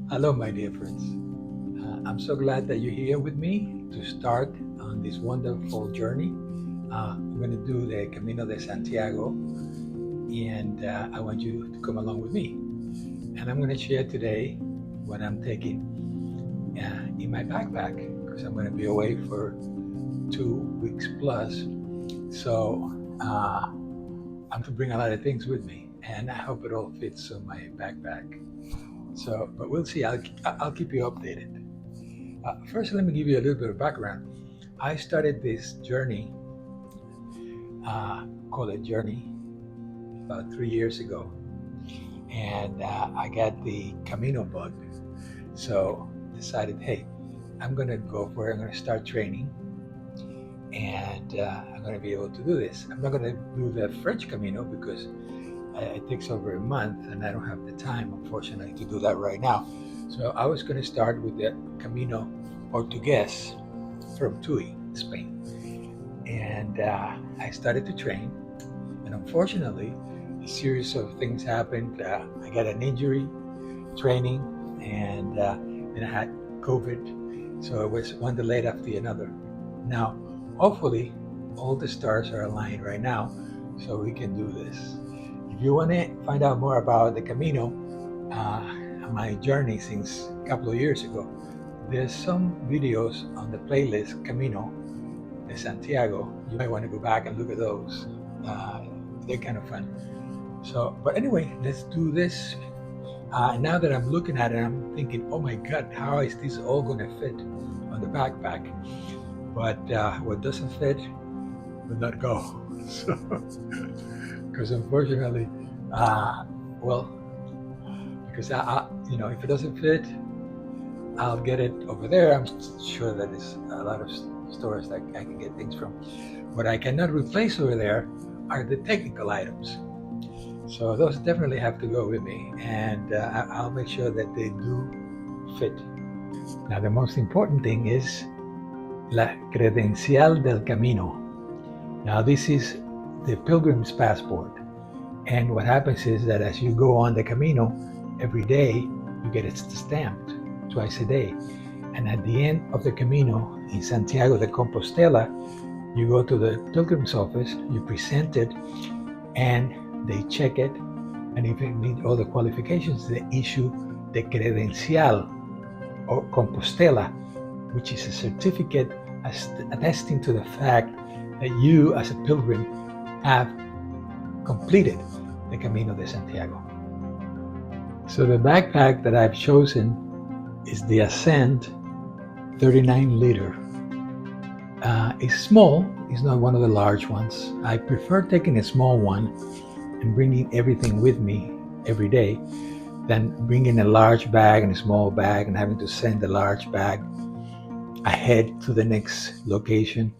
Hello, my dear friends. I'm so glad that you're here with me to start on this wonderful journey. I'm going to do the Camino de Santiago, and I want you to come along with me. And I'm going to share today what I'm taking in my backpack because I'm going to be away for 2 weeks plus. So I'm to bring a lot of things with me, and I hope it all fits on my backpack. So, but we'll see. I'll keep you updated. First, let me give you a little bit of background. I started this journey, call it journey, about 3 years ago, and I got the Camino bug. So decided, hey, I'm gonna go for it. I'm gonna start training, and I'm gonna be able to do this. I'm not gonna do the French Camino because it takes over a month, and I don't have the time, unfortunately, to do that right now. So I was gonna start with the Camino Portugues from Tui, Spain. And I started to train, and unfortunately, a series of things happened. I got an injury training, and then I had COVID, so it was one delayed after another. Now, hopefully, all the stars are aligned right now, so we can do this. If you want to find out more about the Camino, my journey since a couple of years ago, there's some videos on the playlist Camino de Santiago. You might want to go back and look at those. Uh, they're kind of fun. So, but anyway, let's do this. Now that I'm looking at it, I'm thinking, oh my God, how is this all going to fit on the backpack? But what doesn't fit will not go. So, because unfortunately, well, because if it doesn't fit, I'll get it over there. I'm sure that there's a lot of stores that I can get things from. What I cannot replace over there are the technical items. So those definitely have to go with me, and I'll make sure that they do fit. Now, the most important thing is la credencial del camino. Now, this is the pilgrim's passport. And what happens is that as you go on the Camino, every day you get it stamped twice a day. And at the end of the Camino in Santiago de Compostela, you go to the pilgrim's office, you present it, and they check it. And if it meets all the qualifications, they issue the credencial or Compostela, which is a certificate attesting to the fact that you, as a pilgrim, have completed the Camino de Santiago. So the backpack that I've chosen is the Ascend 39 liter. It's small, it's not one of the large ones. I prefer taking a small one and bringing everything with me every day than bringing a large bag and a small bag and having to send the large bag ahead to the next location.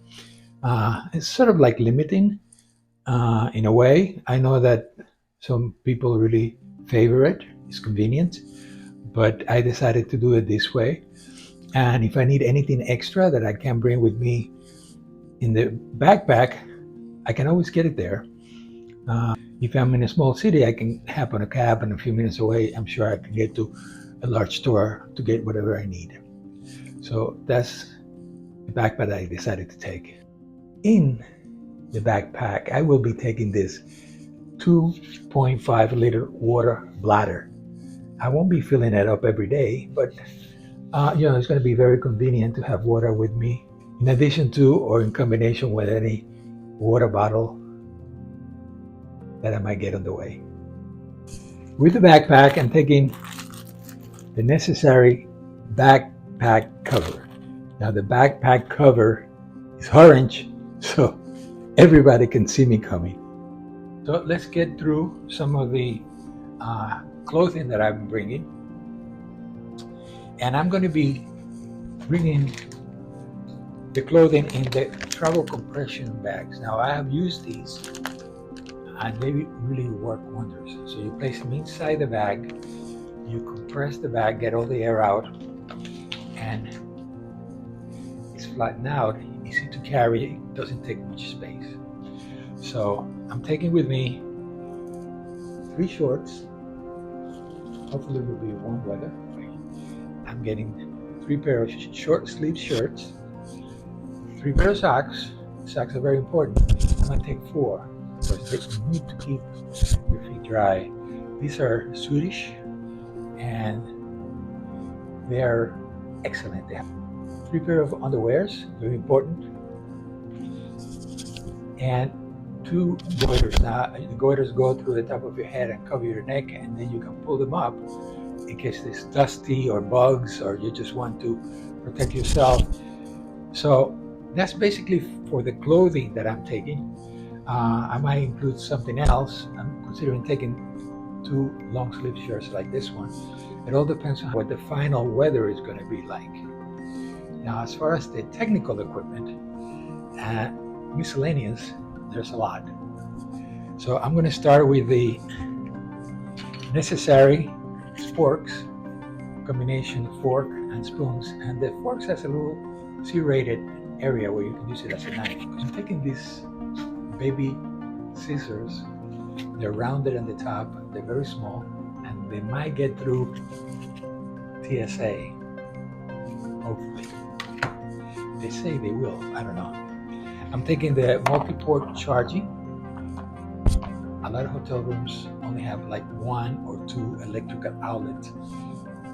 It's sort of like limiting in a way. I know that some people really favor it, it's convenient, but I decided to do it this way. And if I need anything extra that I can bring with me in the backpack, I can always get it there. If I'm in a small city, I can hop on a cab and a few minutes away, I'm sure I can get to a large store to get whatever I need. So that's the backpack I decided to take. In the backpack, I will be taking this 2.5 liter water bladder. I won't be filling it up every day, but it's going to be very convenient to have water with me, in addition to or in combination with any water bottle that I might get on the way. With the backpack, I'm taking the necessary backpack cover. Now, the backpack cover is orange, so everybody can see me coming. So let's get through some of the clothing that I'm bringing. And I'm going to be bringing the clothing in the travel compression bags. Now, I have used these and they really work wonders. So you place them inside the bag, you compress the bag, get all the air out, and it's flattened out, easy to carry, doesn't take much space. So I'm taking with me 3 shorts, hopefully it will be warm weather, I'm getting 3 pair of short sleeve shirts, 3 pair of socks. Socks are very important. I'm gonna take 4 because you need to keep your feet dry. These are Swedish and they are excellent. They have 3 pair of underwears, very important, and 2 goiters. Now the goiters go through the top of your head and cover your neck, and then you can pull them up in case it's dusty or bugs or you just want to protect yourself. So that's basically for the clothing that I'm taking. I might include something else. I'm considering taking 2 long sleeve shirts like this one. It all depends on what the final weather is going to be like. Now, as far as the technical equipment, miscellaneous, there's a lot. So I'm going to start with the necessary forks, combination of fork and spoons. And the forks has a little serrated area where you can use it as a knife. I'm taking these baby scissors. They're rounded on the top, they're very small, and they might get through TSA, hopefully. They say they will, I don't know. I'm taking the multi-port charging. A lot of hotel rooms only have like 1 or 2 electrical outlets,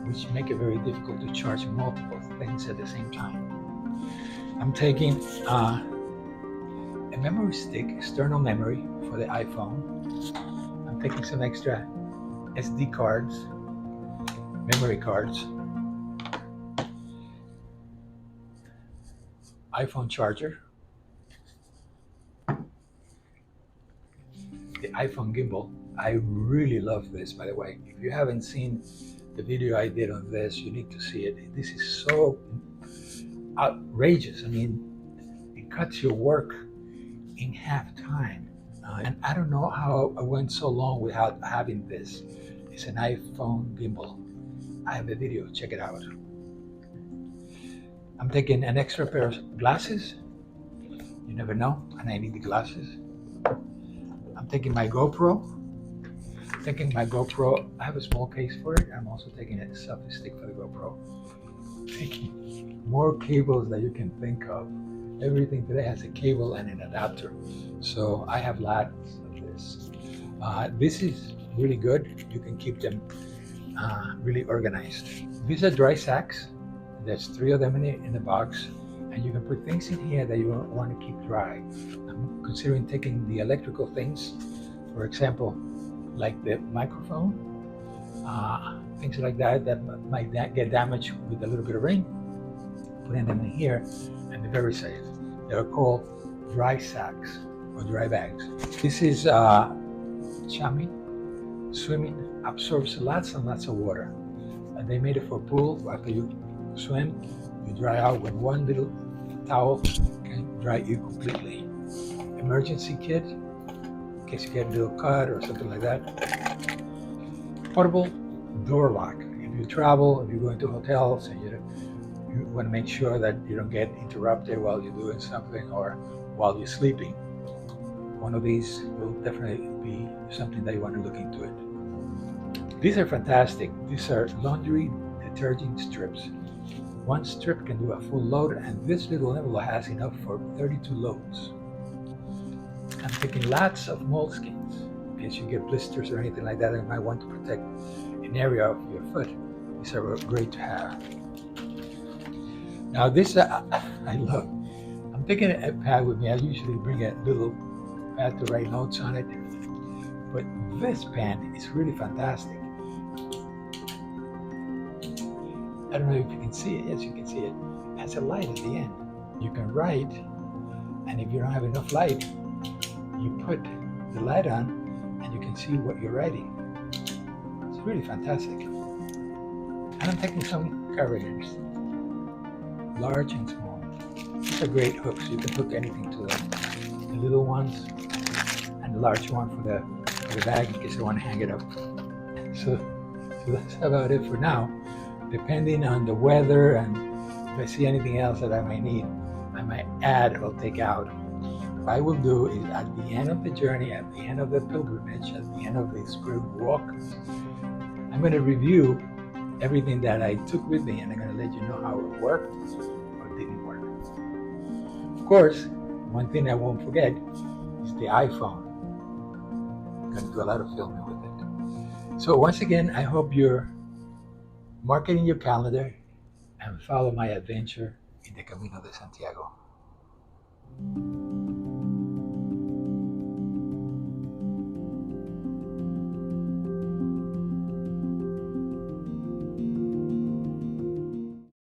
which make it very difficult to charge multiple things at the same time. I'm taking a memory stick, external memory for the iPhone. I'm taking some extra SD cards, memory cards, iPhone charger, the iPhone gimbal. I really love this, by the way. If you haven't seen the video I did on this, you need to see it. This is so outrageous. I mean, it cuts your work in half time. And I don't know how I went so long without having this. It's an iPhone gimbal. I have a video, check it out. I'm taking an extra pair of glasses. You never know, and I need the glasses. I'm taking my GoPro. I have a small case for it. I'm also taking a selfie stick for the GoPro. Taking more cables that you can think of. Everything today has a cable and an adapter. So I have lots of this. This is really good. You can keep them really organized. These are dry sacks. There's 3 of them in the box, and you can put things in here that you want to keep dry. I'm considering taking the electrical things, for example, like the microphone, things like that might get damaged with a little bit of rain. Putting them in here, and they're very safe. They're called dry sacks or dry bags. This is chamois. Swimming absorbs lots and lots of water, and they made it for pool. After you swim, you dry out with 1 little towel, can dry you completely. Emergency kit, in case you get a little cut or something like that. Portable door lock. If you travel, if you go into hotels and you want to make sure that you don't get interrupted while you're doing something or while you're sleeping, one of these will definitely be something that you want to look into it. These are fantastic. These are laundry detergent strips. 1 strip can do a full load, and this little envelope has enough for 32 loads. I'm taking lots of moleskins in case you get blisters or anything like that, and you might want to protect an area of your foot. These are great to have. Now this I love. I'm taking a pad with me. I usually bring a little pad to write notes on it, but this pen is really fantastic. I don't know if you can see it. Yes, you can see it. It has a light at the end. You can write, and if you don't have enough light, you put the light on, and you can see what you're writing. It's really fantastic. And I'm taking some carabiners, large and small. These are great hooks. You can hook anything to them. The little ones, and the large one for the bag in case you want to hang it up. So that's about it for now. Depending on the weather and if I see anything else that I might need, I might add or take out. What I will do is at the end of the journey, at the end of the pilgrimage, at the end of the spring walk, I'm going to review everything that I took with me, and I'm going to let you know how it worked or didn't work. Of course, one thing I won't forget is the iPhone. I'm going to do a lot of filming with it. So once again, I hope you're marking your calendar and follow my adventure in the Camino de Santiago.